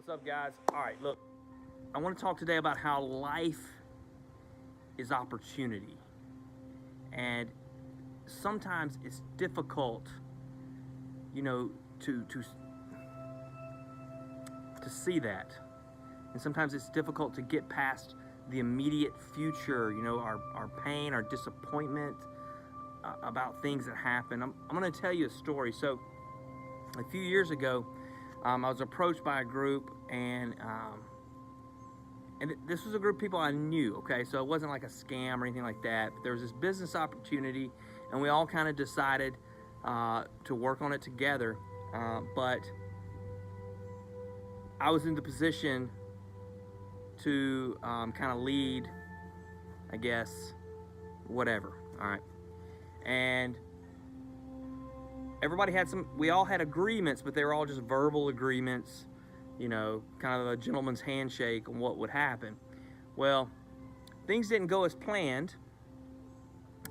What's up, guys? All right, look, I want to talk today about how life is opportunity. And sometimes it's difficult, you know, to see that. And sometimes it's difficult to get past the immediate future, our pain, our disappointment about things that happen. I'm going to tell you a story. So a few years ago, I was approached by a group, and this was a group of people I knew, okay? So it wasn't like a scam or anything like that. But there was this business opportunity, and we all kind of decided to work on it together. But I was in the position to kind of lead, I guess, whatever, all right? And everybody had we all had agreements, but they were all just verbal agreements, kind of a gentleman's handshake on what would happen. Well, things didn't go as planned,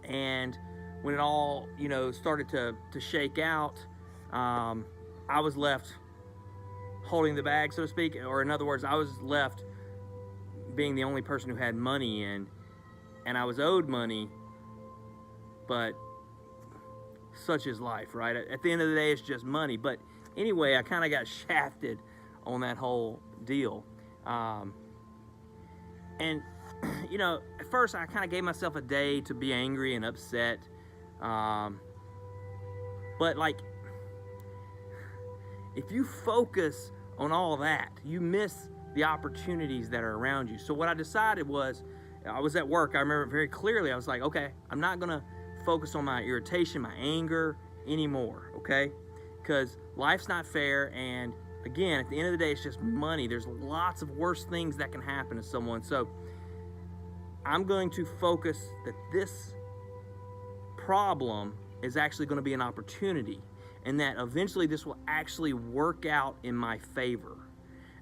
and when it all, started to shake out, I was left holding the bag, so to speak, or in other words, I was left being the only person who had money in, and I was owed money, but such is life, right? At the end of the day, it's just money. But anyway, I kind of got shafted on that whole deal. And, at first I kind of gave myself a day to be angry and upset. But like, if you focus on all that, you miss the opportunities that are around you. So what I decided was, I was at work, I remember very clearly, I was like, okay, I'm not gonna focus on my irritation, my anger anymore, okay? Because life's not fair, and again, at the end of the day, it's just money. There's lots of worse things that can happen to someone. So I'm going to focus that this problem is actually going to be an opportunity, and that eventually this will actually work out in my favor.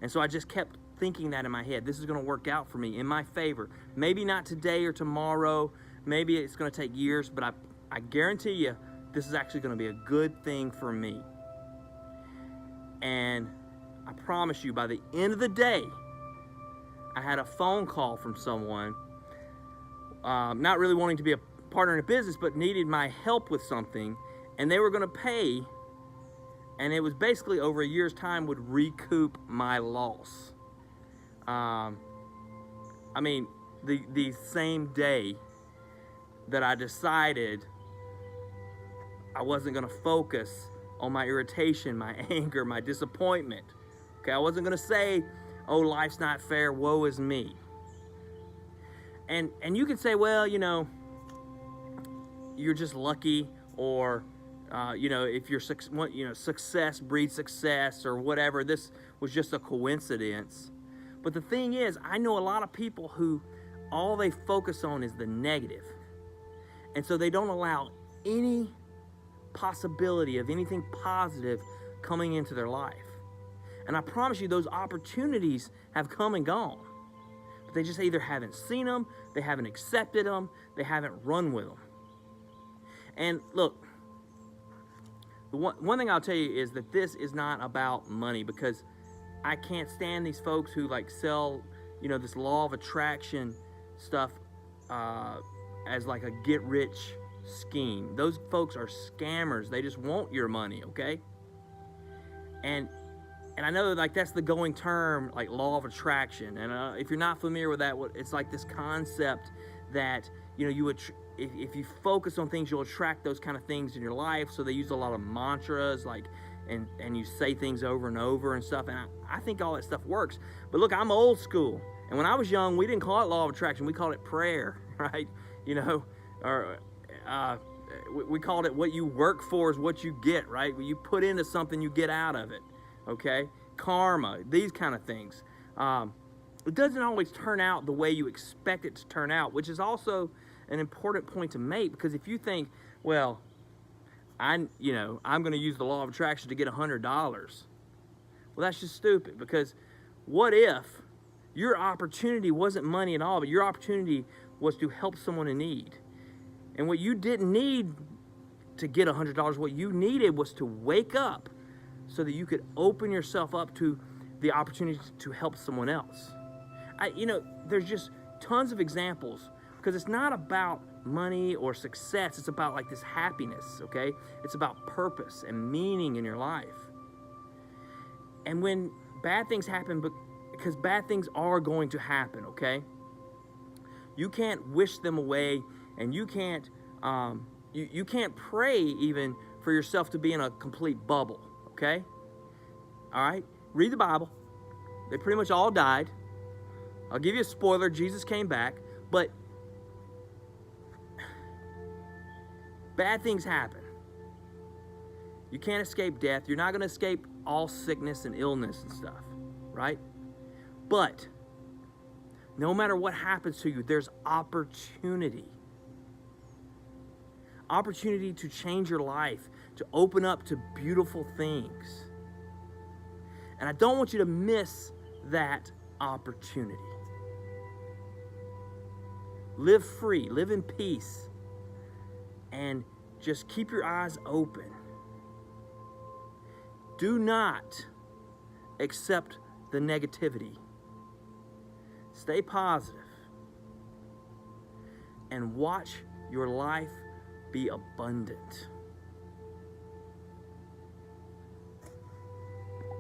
And so I just kept thinking that in my head. This is going to work out for me in my favor. Maybe not today or tomorrow. Maybe it's going to take years, but I guarantee you this is actually going to be a good thing for me. And I promise you, by the end of the day, I had a phone call from someone, not really wanting to be a partner in a business, but needed my help with something, and they were going to pay, and it was basically over a year's time would recoup my loss. The same day that I decided I wasn't going to focus on my irritation, my anger, my disappointment. Okay, I wasn't going to say, oh, life's not fair, woe is me. And you could say, well, you're just lucky, or if you're success breeds success, or whatever, this was just a coincidence. But the thing is, I know a lot of people who all they focus on is the negative. And so they don't allow any possibility of anything positive coming into their life. And I promise you, those opportunities have come and gone. But they just either haven't seen them, they haven't accepted them, they haven't run with them. And look, the one thing I'll tell you is that this is not about money, because I can't stand these folks who sell, this law of attraction stuff as like a get-rich scheme. Those folks are scammers. They just want your money, okay? And I know that's the going term, like law of attraction. And if you're not familiar with that, it's like this concept that if you focus on things, you'll attract those kind of things in your life. So they use a lot of mantras, and you say things over and over and stuff. And I think all that stuff works. But look, I'm old school. And when I was young, we didn't call it law of attraction. We called it prayer, right? Or we called it what you work for is what you get, right? When you put into something, you get out of it, okay? Karma, these kind of things. It doesn't always turn out the way you expect it to turn out, which is also an important point to make, because if you think, well, I'm going to use the law of attraction to get $100. Well, that's just stupid, because what if your opportunity wasn't money at all, but your opportunity was to help someone in need? And what you didn't need to get $100, what you needed was to wake up so that you could open yourself up to the opportunity to help someone else. There's just tons of examples, because it's not about money or success. It's about like this happiness, okay? It's about purpose and meaning in your life. And when bad things happen, because bad things are going to happen, okay? You can't wish them away, and you can't you can't pray even for yourself to be in a complete bubble, okay? All right? Read the Bible. They pretty much all died. I'll give you a spoiler. Jesus came back, but bad things happen. You can't escape death. You're not going to escape all sickness and illness and stuff, right? But no matter what happens to you, there's opportunity. Opportunity to change your life, to open up to beautiful things. And I don't want you to miss that opportunity. Live free, live in peace, and just keep your eyes open. Do not accept the negativity. Stay positive and watch your life be abundant.